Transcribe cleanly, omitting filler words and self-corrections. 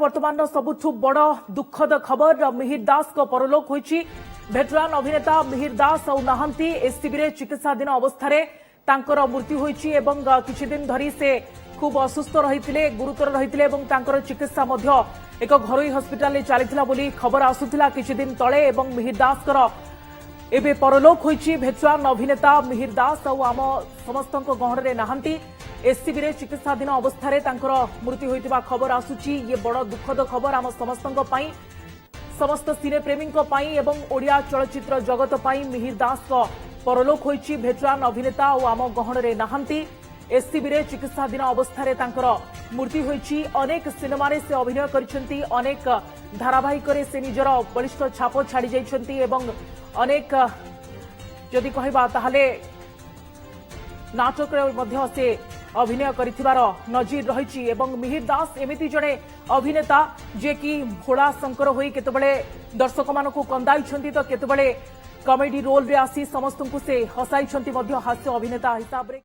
वर्तमान सबुठ बड़ दुखद खबर मिहिर दास को परलोक होईची। भेटरान अभिनेता मिहिर दास और नहांती एससीबी चिकित्साधीन अवस्था तांकर मृत्यु होईची एवं किछि दिन धरी से खूब असुस्थ रहिथिले, गुरुतर रहिथिले एवं तांकर चिकित्सा मध्य एक घरोई हस्पिटाल रे चलीथिला बोली खबर आसुथिला किछि दिन तळे एवं मिहिर दासकर एबे परलोक होईची। भेटरान अभिनेता मिहिर दास और आम समस्तक गहण रे नहांती एससीबी चिकित्साधीन अवस्था मृत्यु होइतिबा खबर आसुची। ये बड़ दुखद खबर आम समस्तक पई, समस्त सिने प्रेमी एवं ओडिया चलचित्र जगत पई मिहिर दास को परलोक होइची। भेटरान अभिनेता और आम गहण रे नहांती एससीबी चिकित्साधीन अवस्था मृत्यु होइची। अनेक सिनेमा से अभिनय करिसेंती, अनेक धारावाहिक से निजर बलिष्ठ छाप छाड़ी जाइछंती एवं अनेक जदि कहबा ताहाले नाटक मध्य से अभिनय करिथिबार नजीर रहिछि। एवं मिहिर दास एमिति जड़े अभिनेता जे कि भोला शंकर होई केतबेले दर्शक मानकु कंदाइछंती तो केतबेले कॉमेडी रोल रे आसी समस्तंकु से हसाइछंती मध्य हास्य अभिनेता हिसाब रे।